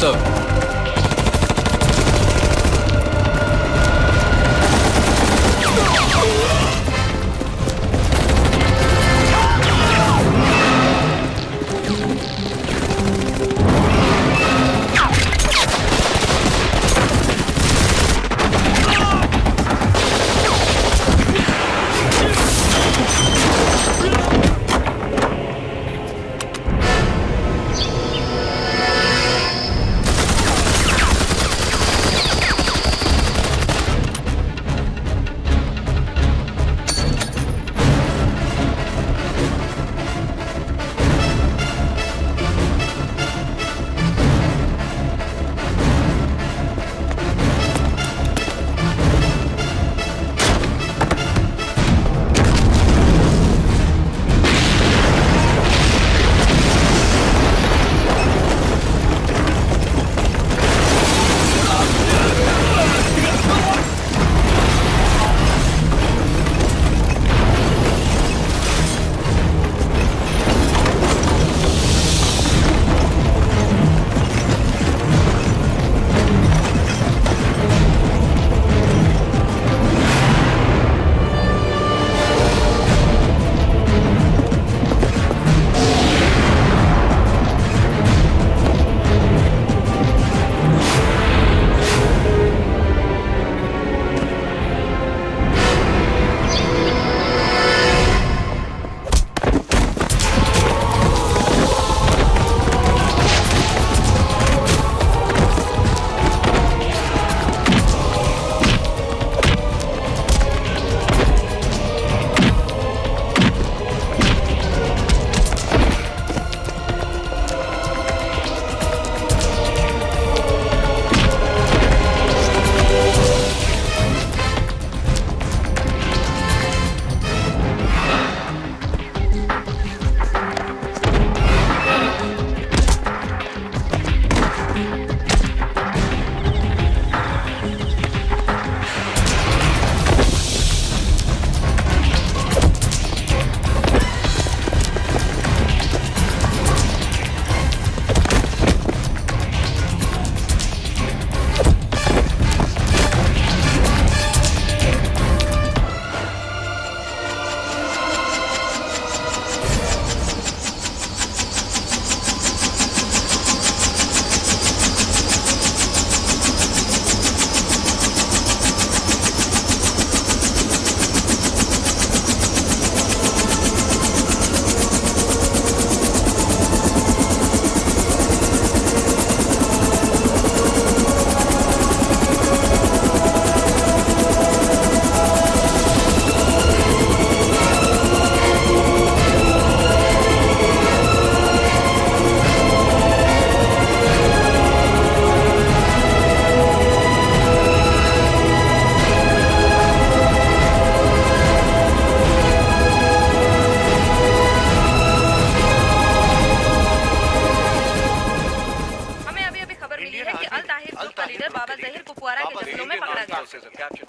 Sir.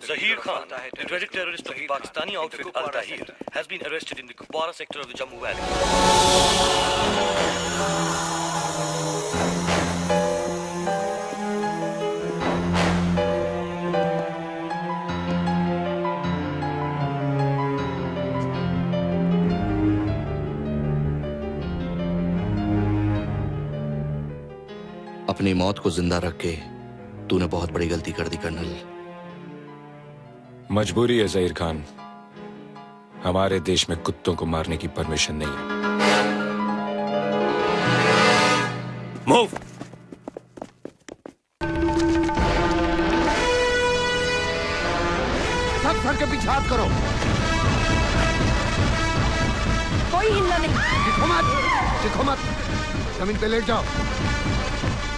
Zahir Khan, the dreaded terrorist of the Pakistani outfit Al-Tahir, has been arrested in the Kupwara sector of the Jammu Valley. अपनी मौत को जिंदा रख के तूने बहुत बड़ी गलती कर दी कर्नल। मजबूरी है ज़हीर खान, हमारे देश में कुत्तों को मारने की परमिशन नहीं है। मूव। सब सर के पीछे हाथ करो। कोई हिलना नहीं। दिखो मत, दिखो मत। जमीन पे लेट जाओ,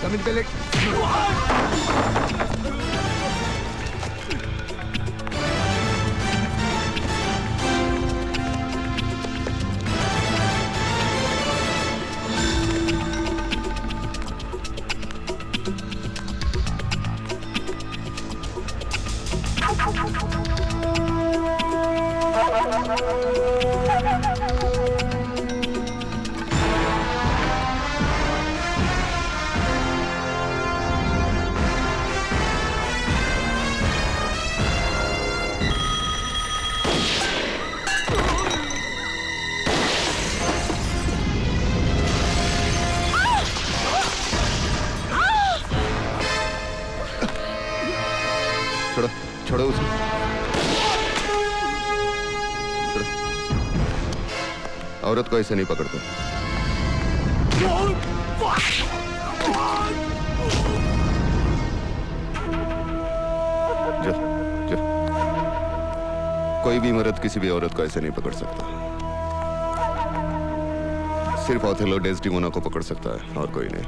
जमीन पे लेट। छोड़ो उसे। छोड़ो। औरत को ऐसे नहीं पकड़ते। जा, जा। कोई भी मर्द किसी भी औरत को ऐसे नहीं पकड़ सकता। सिर्फ ओथेलो डेस्टिमोना को पकड़ सकता है और कोई नहीं।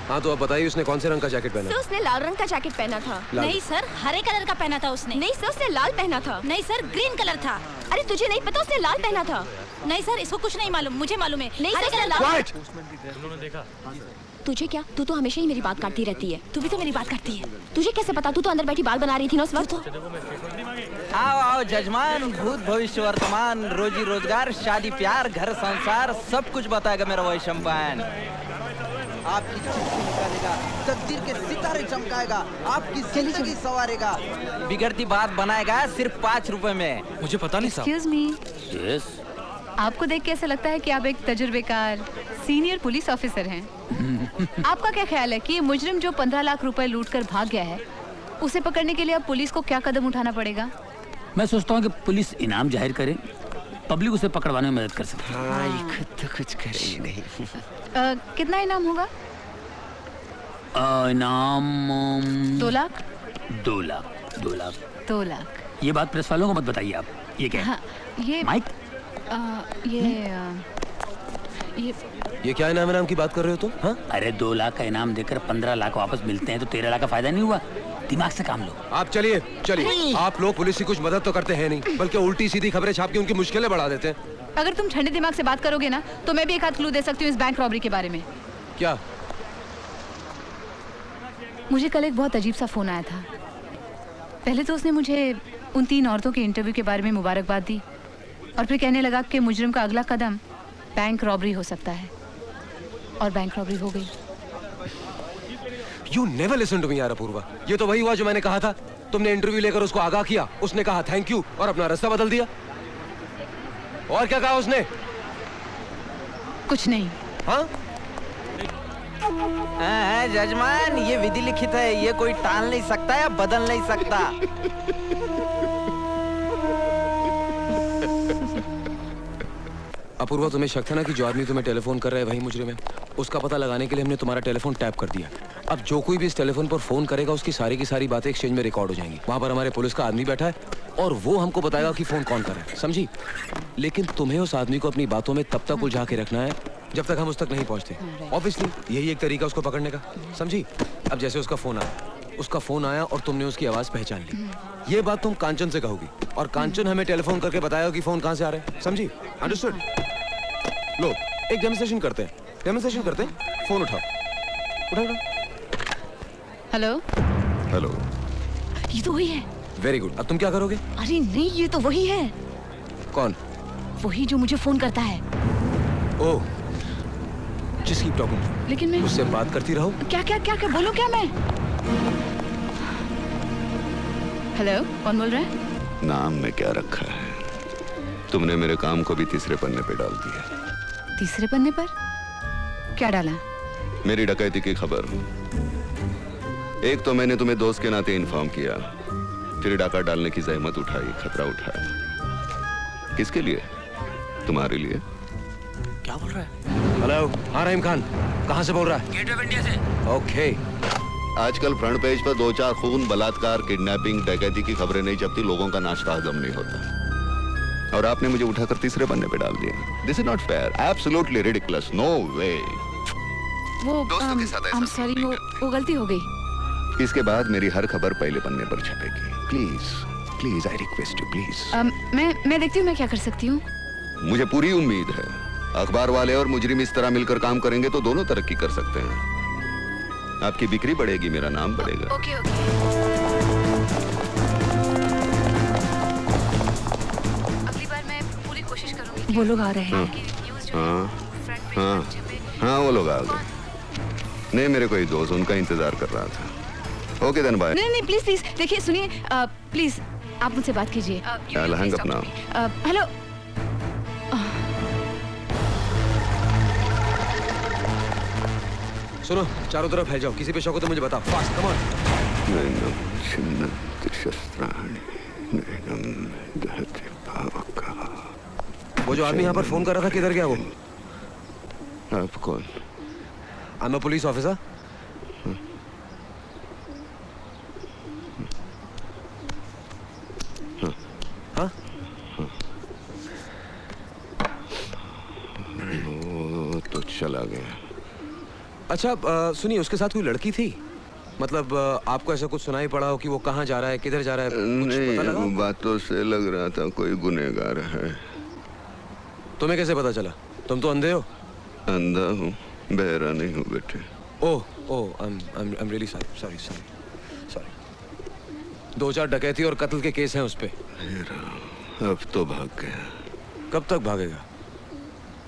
हाँ तो अब बताइए उसने कौन से रंग का जैकेट पहना? सर उसने लाल रंग का जैकेट पहना था। नहीं सर, हरे कलर का पहना था उसने। नहीं सर उसने लाल पहना था। नहीं सर, ग्रीन कलर था। अरे तुझे नहीं पता उसने लाल पहना था? नहीं सर, इसको कुछ नहीं मालूम, मुझे मालूम है। नहीं हरे सर कलर लाल। उन्होंने देखा। तुझे क्या? तू तो हमेशा ही मेरी बात काटती रहती है। तू भी तो मेरी बात करती है। तुझे कैसे पता? तू तो अंदर बैठी बाल बना रही थी ना उस वक्त। आओ आओ जजमान, भूत भविष्य वर्तमान, रोजी रोजगार, शादी प्यार, घर संसार, सब कुछ बताएगा मेरा वही शम्पान। आपकी चिट्ठी निकालेगा, तकदीर के सितारे चमकाएगा, आपकी जिंदगी संवारेगा, बिगड़ती बात बनाएगा सिर्फ 5 रुपए में। मुझे पता नहीं साहब। Excuse me, yes. आपको देख के ऐसा लगता है कि आप एक तजुर्बेकार सीनियर पुलिस ऑफिसर हैं। आपका क्या ख्याल है कि ये मुजरिम जो 15 लाख रुपए लूट कर भाग गया है, उसे पकड़ने के लिए अब पुलिस को क्या कदम उठाना पड़ेगा? मैं सोचता हूँ कि पुलिस इनाम जाहिर करे, पब्लिक उसे पकड़वाने में मदद कर सकती है। हाँ, ये खुद तो कुछ करे ही नहीं। कितना इनाम होगा? इनाम 2 लाख। 2 लाख 2 लाख 2 लाख। ये बात प्रेस वालों को मत बताइए आप। ये क्या है? हाँ, ये माइक। ये क्या इनाम की बात कर रहे हो तुम? हाँ? अरे 2 लाख का इनाम देकर 15 लाख वापस मिलते हैं तो 13 लाख का फायदा नहीं हुआ? दिमाग से काम लो। आप चलिए चलिए। आप लोग पुलिस की कुछ मदद तो करते हैं नहीं, बल्कि उल्टी सीधी खबरें छाप के उनकी मुश्किलें बढ़ा देते हैं। अगर तुम ठंडे दिमाग से बात करोगे ना तो मैं भी एक आध क्लू दे सकती हूँ इस बैंक रॉबरी के बारे में। क्या? मुझे कल एक बहुत अजीब सा फोन आया था। पहले तो उसने मुझे उन 3 औरतों के इंटरव्यू के बारे में मुबारकबाद दी और फिर कहने लगा कि मुजरिम का अगला कदम बैंक रॉबरी हो सकता है, और बैंक रॉबरी हो गई। You never listen to me यार अपूर्वा। ये तो वही हुआ जो मैंने कहा था। तुमने इंटरव्यू लेकर उसको आगाह किया, उसने कहा थैंक यू और अपना रास्ता बदल दिया। और क्या कहा उसने? कुछ नहीं। हाँ? जजमान, ये विधि लिखित है, ये कोई टाल नहीं सकता या बदल नहीं सकता। अपूर्वा, तुम्हें शक था ना कि जो आदमी तुम्हें टेलीफोन कर रहा है वही मुजरिम है। उसका पता लगाने के लिए हमने तुम्हारा टेलीफोन टैप कर दिया। अब जो कोई भी इस टेलीफोन पर फोन करेगा उसकी सारी की सारी बातें एक्सचेंज में रिकॉर्ड हो जाएंगी। वहां पर हमारे पुलिस का आदमी बैठा है और वो हमको बताएगा कि फोन कौन कर रहा है, समझी? लेकिन तुम्हें उस आदमी को अपनी बातों में तब तक उलझा के रखना है जब तक हम उस तक नहीं पहुंचते। ऑब्वियसली यही एक तरीका उसको पकड़ने का, समझी? अब जैसे उसका फोन आया और तुमने उसकी आवाज पहचान ली, ये बात तुम कांचन से कहोगी और कांचन हमें टेलीफोन करके बताएगा कि फोन कहां से आ रहा है, समझी? अंडरस्टूड? लो, एक डेमोंस्ट्रेशन करते हैं। फोन उठाओ। हेलो। हेलो। ये तो वही है। Very good. अब तुम क्या करोगे? अरे नहीं, ये तो वही है। कौन? वही जो मुझे फोन करता है। ओह, जिसकी टॉकिंग। लेकिन मैं उससे बात करती रहो। क्या बोलूं क्या मैं? हेलो, कौन बोल रहा है? नाम में क्या रखा है? तुमने मेरे काम को भी तीसरे पन्ने पे डाल दिया। तीसरे पन्ने पर? क्या डाला? मेरी डकैती की खबर। एक तो मैंने तुम्हें दोस्त के नाते इन्फॉर्म किया, फिर डाका डालने की जहमत उठाई, खतरा उठाया। किसके लिए? तुम्हारे लिए। क्या बोल रहा है? हेलो। हाँ रहीम खान, कहाँ से बोल रहा है? गेट ऑफ इंडिया से। ओके। आजकल फ्रंट पेज पर 2-4 खून, बलात्कार, किडनैपिंग, डकैती की खबरें नहीं छपती, लोगों का नाश्ता हजम नहीं होता, और आपने मुझे उठाकर तीसरे पन्ने पे डाल दिया। This is not fair, absolutely ridiculous, no way. वो दोस्तों के साथ ऐसा सॉरी, वो गलती हो गई। इसके बाद मेरी हर खबर पहले पन्ने पर छपेगी। Please I request you, please. मैं देखती हूँ मैं क्या कर सकती हूँ। मुझे पूरी उम्मीद है अखबार वाले और मुजरिम इस तरह मिलकर काम करेंगे तो दोनों तरक्की कर सकते हैं। आपकी बिक्री बढ़ेगी, मेरा नाम बढ़ेगा। ओके। अगली बार मैं पूरी कोशिश करूंगी। वो लोग आ रहे हैं। हाँ, वो लोग आ गए। नहीं, मेरे कोई दोस्त उनका इंतजार कर रहा था। Okay then bye. नहीं नहीं प्लीज प्लीज देखिए सुनिए प्लीज आप मुझसे बात कीजिए। I'll hang up now. Hello सुनो, चारों तरफ फैल जाओ, किसी पे शक हो तो मुझे बताओ। Fast, come on. नैनम छिन्नन्ति शस्त्राणि, नैनम दहति पावकः। वो जो आदमी यहाँ पर फोन कर रहा था, किधर गया वो? आप कौन? I am a police officer. हाँ? वो तो चला गया। अच्छा सुनिए, उसके साथ कोई लड़की थी? मतलब आपको ऐसा कुछ सुनाई पड़ा हो कि वो कहाँ जा रहा है, किधर जा रहा है? कुछ पता लगा? नहीं, बातों से लग रहा था कोई गुनहगार है। तुम्हें कैसे पता चला? तुम तो अंधे हो। अंधा हूँ, बहरा नहीं हूँ बेटे। ओह ओह, आई एम रियली सॉरी। 2-4 डकैती और कत्ल के केस हैं उस पे। अब तो भाग गया। कब तक भागेगा?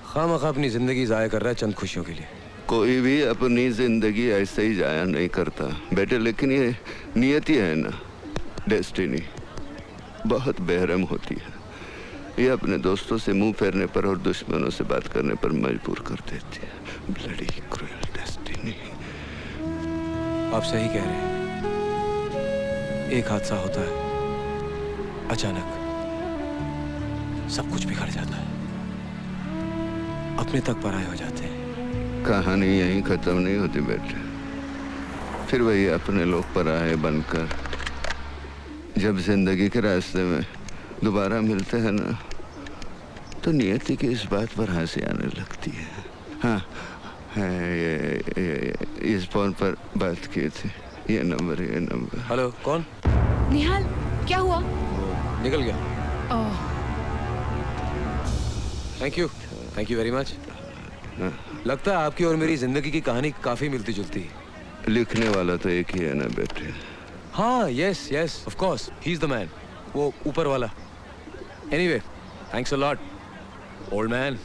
खामखा अपनी जिंदगी जाया कर रहा है चंद खुशियों के लिए। कोई भी अपनी जिंदगी ऐसे ही जाया नहीं करता बेटे, लेकिन ये नियति है ना, डेस्टिनी, बहुत बेरहम होती है। ये अपने दोस्तों से मुंह फेरने पर और दुश्मनों से बात करने पर मजबूर कर देती है। Bloody cruel destiny. आप सही कह रहे हैं। एक हादसा होता है, अचानक सब कुछ बिगड़ जाता है, अपने तक पराये हो जाते हैं। कहानी यहीं खत्म नहीं होती बेटे, फिर वही अपने लोग पराये बनकर जब जिंदगी के रास्ते में दोबारा मिलते हैं ना, तो नियति की इस बात पर हंसी आने लगती है। हाँ, ये इस फोन पर बात की थी, ये नंबर। हेलो, कौन? निहाल, क्या हुआ? निकल गया। ओह, थैंक यू वेरी मच। लगता है आपकी और मेरी जिंदगी की कहानी काफी मिलती जुलती है। लिखने वाला तो एक ही है ना बेटे। हाँ, yes of course, he is the man, वो ऊपर वाला। Anyway, thanks a lot old man.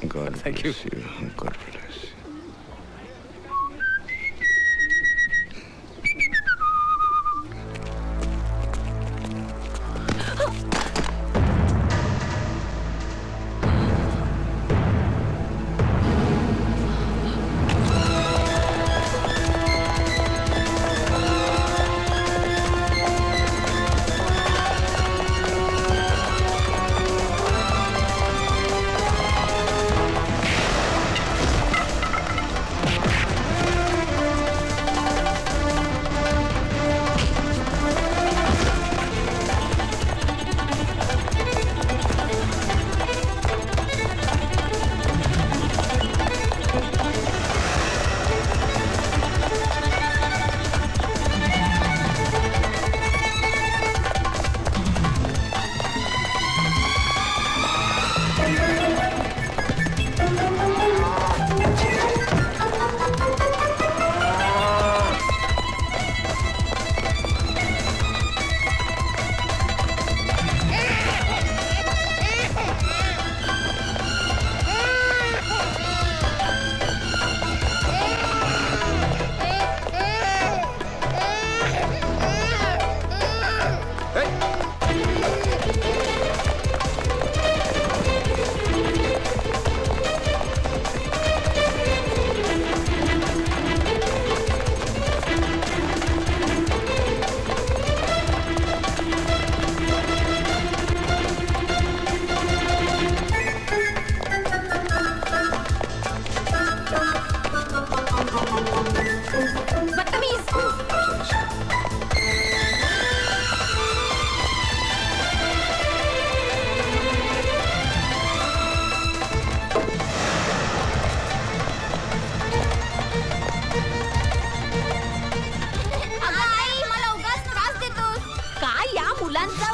Thank you. God bless.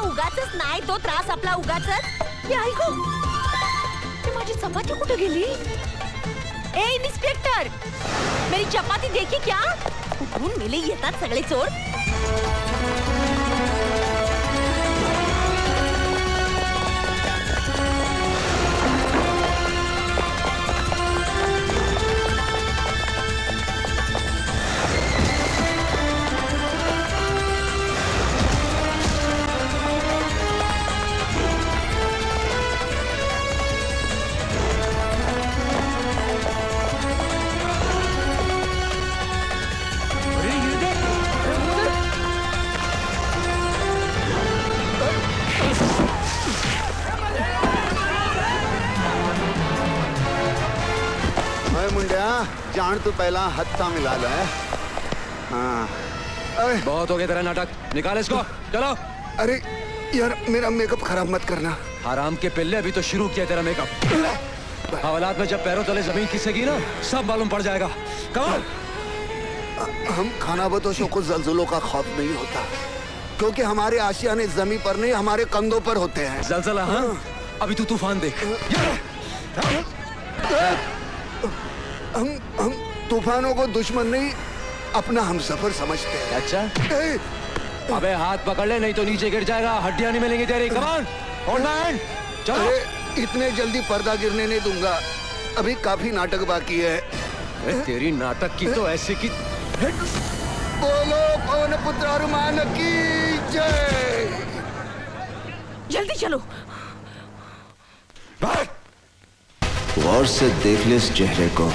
उगाचच नाही तो त्रास आपला उगाचच. आई गो, माझी चपाती कुठे गेली? ए इन्स्पेक्टर, मेरी चपाती देखी क्या? कुठून मेले येतात सगळे चोर. ओए मुंडिया, जान तू पहला हत्था मिला लो है। हाँ। बहुत हो गया तेरा नाटक, निकाल इसको, चलो। अरे यार, मेरा मेकअप खराब मत करना। हराम के पिल्ले, अभी तो शुरू किया तेरा मेकअप। हवालात में जब पैरों तले जमीन खिसेगी ना, सब मालूम पड़ जाएगा। कमाल। हम खानाबदोशों को जल्जलों का खौफ नहीं होता, क्योंकि हमारे आशियाने जमीन पर नहीं, हमारे कंधों पर होते हैं। जलजला? हाँ? अभी तू तूफान देख। हम तूफानों को दुश्मन नहीं, अपना हमसफर समझते हैं। अच्छा? अबे हाथ पकड़ ले, नहीं तो नीचे गिर जाएगा, हड्डियां नहीं मिलेंगी तेरी। Come on, hold my hand, चलो। अरे इतने जल्दी पर्दा गिरने नहीं दूंगा, अभी काफी नाटक बाकी है। तेरी नाटक की तो ऐसे की। बोलो पवन पुत्र हनुमान की जय। जल्दी चलो। गौर से देख ले इस चेहरे को,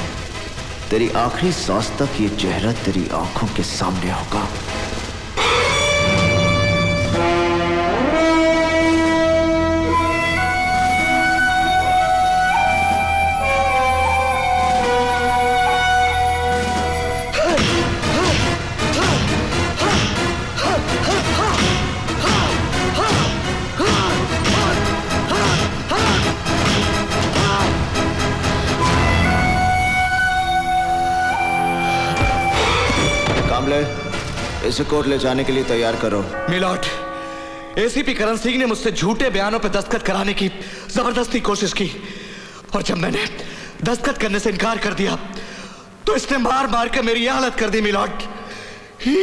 तेरी आखिरी सांस तक ये चेहरा तेरी आंखों के सामने होगा। इसे कोर्ट ले जाने के लिए तैयार करो। मिलॉर्ड, एसीपी करण सिंह ने मुझसे झूठे बयानों पर दस्तखत कराने की जबरदस्ती कोशिश की, और जब मैंने दस्तखत करने से इनकार कर दिया तो इसने मार मार कर मेरी हालत कर दी। My lord, he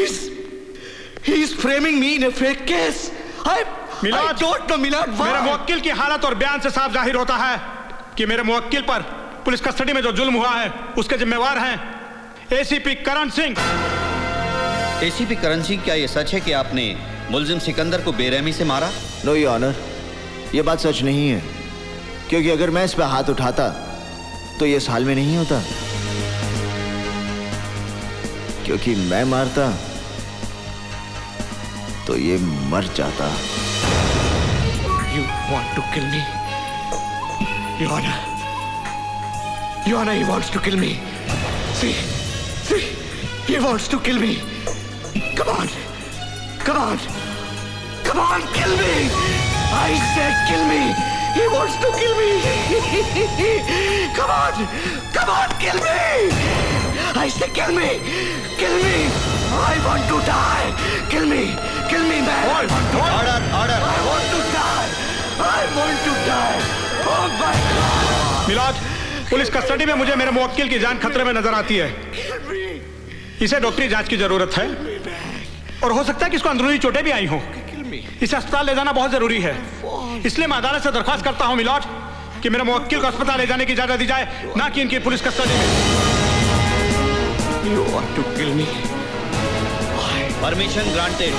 is framing me in a fake case. I don't know, milord. मेरे मुवक्किल की हालत और बयान से साफ जाहिर होता है कि मेरे मुवक्किल पर पुलिस कस्टडी में जो जुल्म हुआ है उसके जिम्मेवार हैं एसीपी करण सिंह। एसीपी करण सिंह, क्या यह सच है कि आपने मुलजिम सिकंदर को बेरहमी से मारा? नो योर ऑनर, यह बात सच नहीं है, क्योंकि अगर मैं इस पर हाथ उठाता तो ये इस हाल में नहीं होता, क्योंकि मैं मारता तो ये मर जाता। You want to kill me? Your Honor, he wants to kill me. See, he wants to kill me. Come on, kill me! I said kill me! He wants to kill me! Come on, kill me! I said kill me! I want to die! Kill me, man! Order! I want to die! Oh my God! Milord, police custody में मुझे मेरे मुवक्किल की जान खतरे में नजर आती है। इसे डॉक्टरी जांच की जरूरत है, और हो सकता है कि इसको अंदरूनी चोटें भी आई हों। इसे अस्पताल ले जाना बहुत जरूरी है, इसलिए मैं अदालत से दरख्वास्त करता हूं मिलॉर्ड कि मेरे मुवक्किल को अस्पताल ले जाने की इजाजत दी जाए, ना कि इनकी पुलिस कस्टडी में। You want to kill me? Permission granted.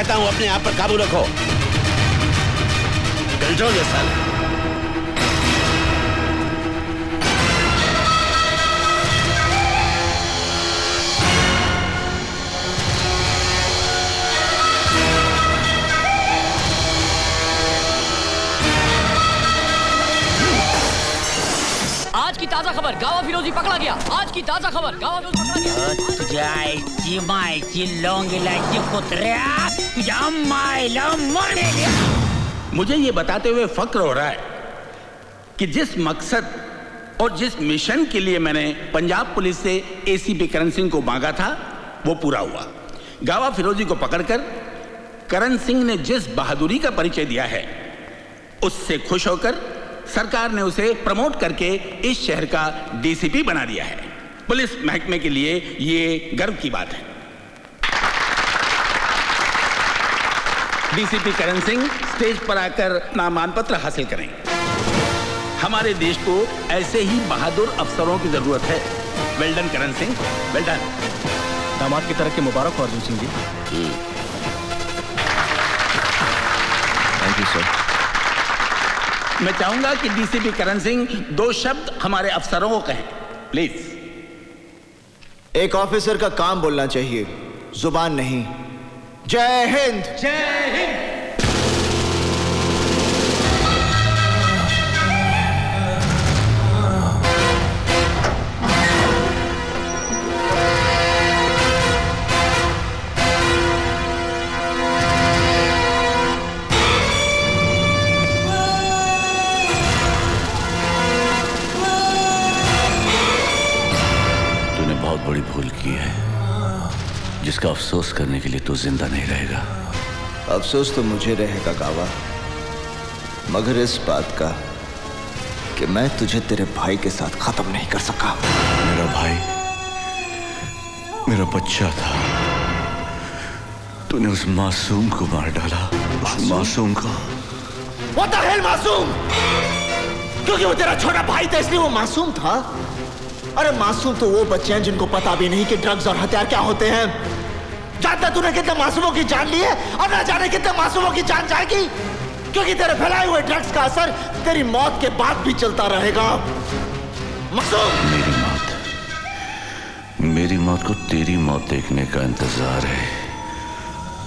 कहता हूँ अपने आप पर काबू रखो। Control yourself. आज की ताजा खबर, गावा फिरोजी पकड़ा गया। आज की ताजा खबर, गावा फिरोजी पकड़ा गया। तुझ्याची मायची लौंग इलायची कुत्र्या, तुझ्या मायला मरेल। मुझे ये बताते हुए फक्र हो रहा है कि जिस मकसद और जिस मिशन के लिए मैंने पंजाब पुलिस से एसीपी करण सिंह को मांगा था वो पूरा हुआ। गावा फिरोजी को पकड़कर करण सिंह ने जिस बहादुरी का परिचय दिया है उससे खुश होकर सरकार ने उसे प्रमोट करके इस शहर का डीसीपी बना दिया है। पुलिस महकमे के लिए ये गर्व की बात है। डीसीपी करण सिंह स्टेज पर आकर नामांकन पत्र हासिल करें। हमारे देश को ऐसे ही बहादुर अफसरों की जरूरत है। Well done Karan Singh, well done. दामाद की तरफ के मुबारक हो Arjun Singh ji. Thank you sir. मैं चाहूंगा कि डीसीपी करण सिंह 2 शब्द हमारे अफसरों को कहें, प्लीज। एक ऑफिसर का काम बोलना चाहिए, जुबान नहीं। जय हिंद। जय हिंद। बड़ी भूल की है जिसका अफसोस करने के लिए तू जिंदा नहीं रहेगा। अफसोस तो मुझे रहेगा गावा, मगर इस बात का कि मैं तुझे तेरे भाई के साथ खत्म नहीं कर सका। मेरा भाई मेरा बच्चा था, तूने उस मासूम को मार डाला। उस मासूम को। What the hell मासूम? क्योंकि वो तेरा छोटा भाई था इसलिए वो मासूम था। अरे मासूम तो वो बच्चे हैं जिनको पता भी नहीं कि ड्रग्स और हथियार क्या होते हैं। जानता तूने कितने मासूमों की जान ली है और ना जाने कितने मासूमों की जान जाएगी, क्योंकि तेरे फैलाए हुए ड्रग्स का असर तेरी मौत के बाद भी चलता रहेगा। मासूम। मेरी मौत को तेरी मौत देखने का इंतजार है,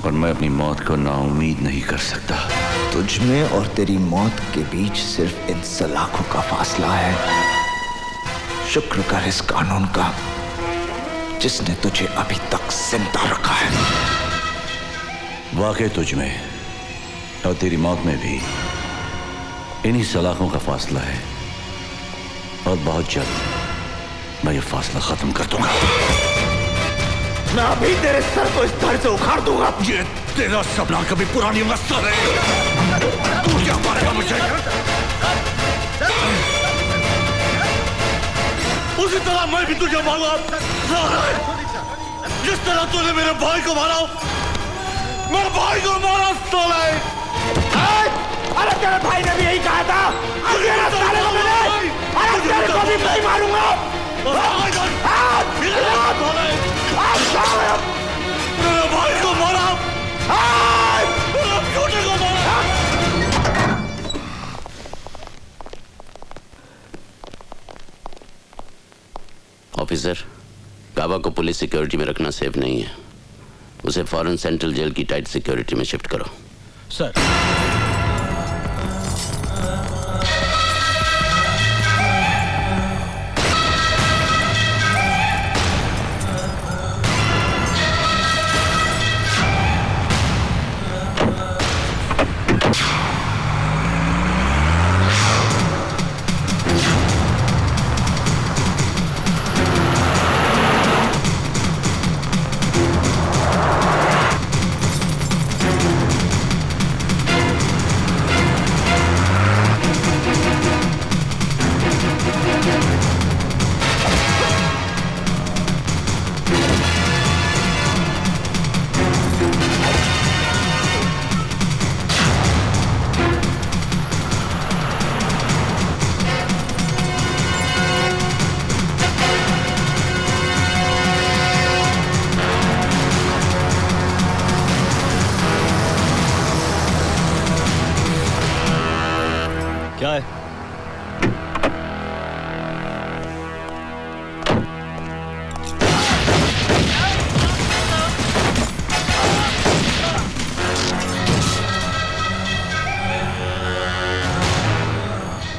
पर मैं अपनी मौत को नाउम्मीद नहीं कर सकता। तुझ में और तेरी मौत के बीच सिर्फ इन सलाखों का फासला है। शुक्र कर इस कानून का जिसने तुझे अभी तक जिंदा रखा है। वाकई तुझ में और तेरी मौत में भी इन्हीं सलाखों का फासला है, और बहुत जल्द मैं ये फासला खत्म कर दूंगा। मैं अभी तेरे सर को इस धड़ से उखाड़ दूंगा। ये तेरा सपना कभी पूरा नहीं होगा साले। तू क्या मारेगा मुझे? उसी तरह मैं भी तुझे मारूंगा। जिस तरह तूने मेरे भाई को मारा, मेरे भाई को मारा साले। अरे तेरे भाई ने भी यही कहा था। अरे तेरे को भी नहीं मारूंगा। मेरे भाई को मारा, मेरे बेटे को मारा। ऑफिसर, गावा को पुलिस सिक्योरिटी में रखना सेफ नहीं है। उसे फौरन सेंट्रल जेल की टाइट सिक्योरिटी में शिफ्ट करो। सर।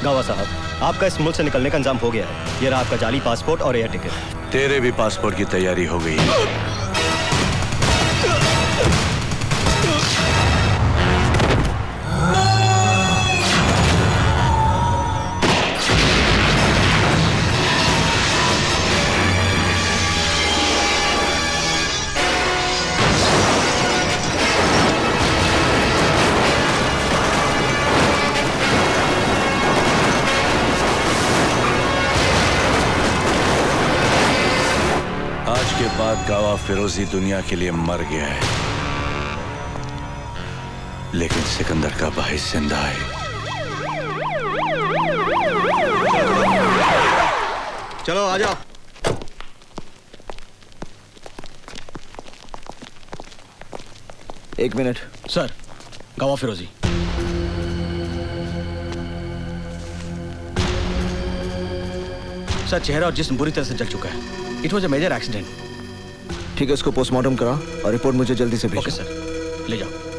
गावा साहब, आपका इस मुल्क से निकलने का इंतजाम हो गया है। ये रहा आपका जाली पासपोर्ट और एयर टिकट। तेरे भी पासपोर्ट की तैयारी हो गई है। आज के बाद गावा फिरोजी दुनिया के लिए मर गया है, लेकिन सिकंदर का भाई जिंदा है। चलो आ जाओ। एक मिनट सर, गावा फिरोजी। सर, चेहरा और जिस्म बुरी तरह से जल चुका है। It was a major accident. ठीक है, इसको पोस्टमार्टम करा और रिपोर्ट मुझे जल्दी से भेजो। ओके सर, ले जाओ।